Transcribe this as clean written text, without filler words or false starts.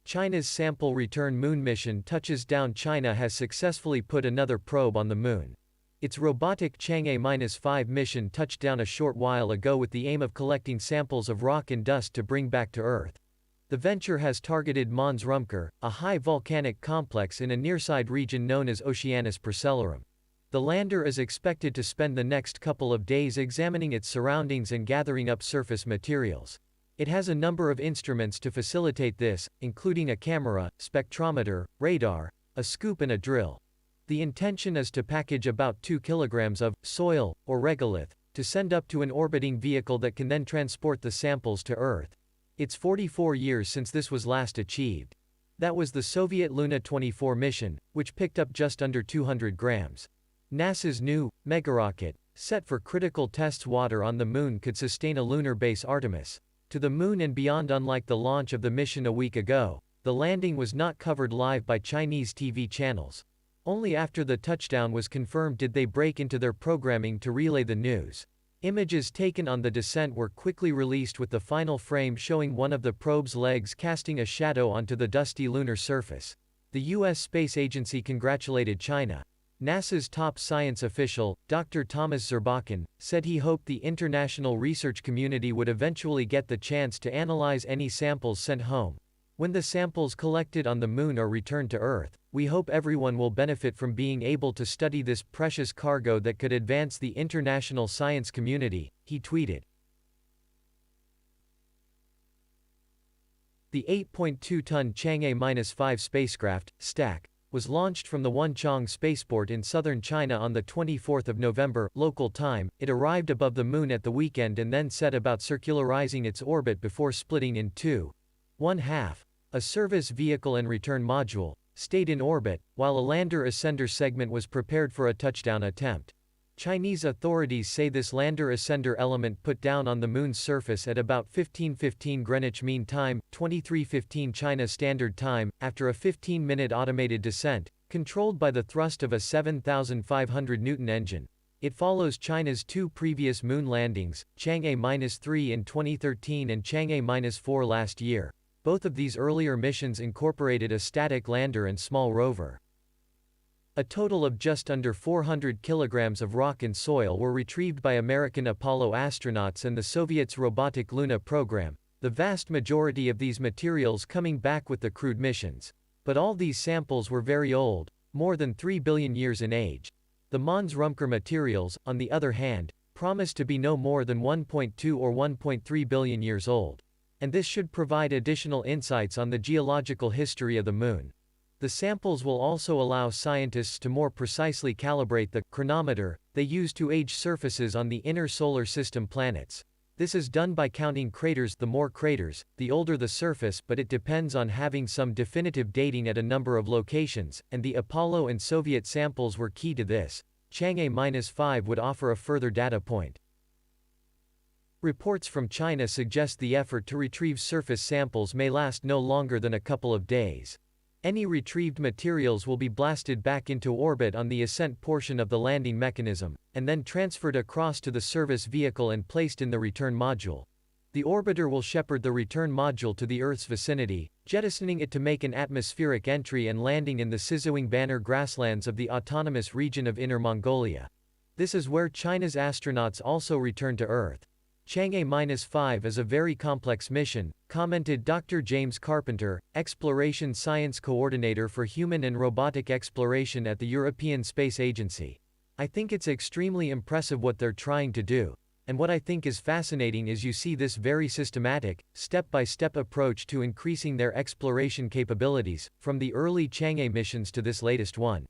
China's sample return moon mission touches down. China has successfully put another probe on the moon. Its robotic Chang'e-5 mission touched down a short while ago with the aim of collecting samples of rock and dust to bring back to Earth. The venture has targeted Mons Rümker, a high volcanic complex in a nearside region known as Oceanus Procellarum. The lander is expected to spend the next couple of days examining its surroundings and gathering up surface materials. It has a number of instruments to facilitate this, including a camera, spectrometer, radar, a scoop and a drill. The intention is to package about 2 kilograms of soil, or regolith, to send up to an orbiting vehicle that can then transport the samples to Earth. It's 44 years since this was last achieved. That was the Soviet Luna 24 mission, which picked up just under 200 grams. NASA's new megarocket, set for critical tests. Water on the moon could sustain a lunar base Artemis to the moon and beyond. Unlike the launch of the mission a week ago, the landing was not covered live by Chinese TV channels. Only after the touchdown was confirmed did they break into their programming to relay the news. Images taken on the descent were quickly released, with the final frame showing one of the probe's legs casting a shadow onto the dusty lunar surface. The U.S. Space Agency congratulated China. NASA's top science official, Dr. Thomas Zurbuchen, said he hoped the international research community would eventually get the chance to analyze any samples sent home. When the samples collected on the moon are returned to Earth, we hope everyone will benefit from being able to study this precious cargo that could advance the international science community, he tweeted. The 8.2-ton Chang'e-5 spacecraft, STAC, was launched from the Wenchang spaceport in southern China on the 24th of November, local time. It arrived above the moon at the weekend and then set about circularizing its orbit before splitting in two. One-half, a service vehicle and return module, stayed in orbit, while a lander-ascender segment was prepared for a touchdown attempt. Chinese authorities say this lander-ascender element put down on the moon's surface at about 15:15 Greenwich Mean Time, 23:15 China Standard Time, after a 15-minute automated descent, controlled by the thrust of a 7,500 Newton engine. It follows China's two previous moon landings, Chang'e-3 in 2013 and Chang'e-4 last year. Both of these earlier missions incorporated a static lander and small rover. A total of just under 400 kilograms of rock and soil were retrieved by American Apollo astronauts and the Soviets' robotic Luna program, the vast majority of these materials coming back with the crewed missions. But all these samples were very old, more than 3 billion years in age. The Mons Rümker materials, on the other hand, promise to be no more than 1.2 or 1.3 billion years old. And this should provide additional insights on the geological history of the moon. The samples will also allow scientists to more precisely calibrate the chronometer they use to age surfaces on the inner solar system planets. This is done by counting craters. The more craters, the older the surface, but it depends on having some definitive dating at a number of locations, and the Apollo and Soviet samples were key to this. Chang'e-5 would offer a further data point. Reports from China suggest the effort to retrieve surface samples may last no longer than a couple of days. Any retrieved materials will be blasted back into orbit on the ascent portion of the landing mechanism, and then transferred across to the service vehicle and placed in the return module. The orbiter will shepherd the return module to the Earth's vicinity, jettisoning it to make an atmospheric entry and landing in the Sizuing-Banner grasslands of the autonomous region of Inner Mongolia. This is where China's astronauts also return to Earth. Chang'e-5 is a very complex mission, commented Dr. James Carpenter, Exploration Science Coordinator for Human and Robotic Exploration at the European Space Agency. I think it's extremely impressive what they're trying to do. And what I think is fascinating is you see this very systematic, step-by-step approach to increasing their exploration capabilities, from the early Chang'e missions to this latest one.